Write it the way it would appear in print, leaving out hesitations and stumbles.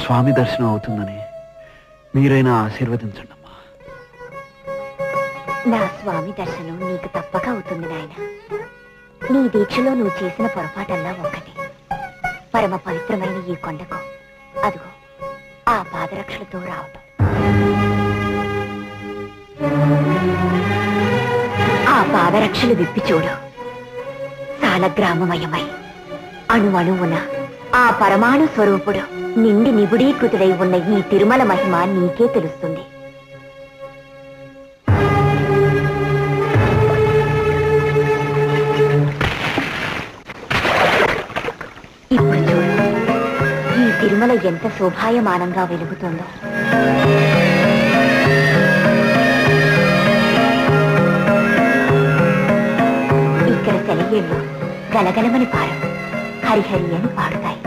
స్వామి దర్శనం అవుతుందని మీరైనా ఆశీర్వదించండి అమ్మా. నా స్వామి దర్శనం నీకు తప్పక అవుతుంది నాయన. నీ దీక్షలో నువ్వు చేసిన పొరపాటల్లా ఒక్కటి. పరమ పవిత్రమైన ఈ కొండకు అదిగో ఆ పాదరక్షలతో రావటం. ఆ పాదరక్షలు విప్పి చూడు. సాలగ్రామమయమై అణువణువున ఆ పరమాణు స్వరూపుడు నిండి నిబుడీకృతుడై ఉన్న ఈ తిరుమల మహిమ నీకే తెలుస్తుంది. ఇప్పుడు చూడు, ఈ తిరుమల ఎంత శోభాయమానంగా వెలుగుతుందో. ఇక్కడ సెలయేళ్ళు గలగలమని పారు, హరిహరి అని పాడుతాయి.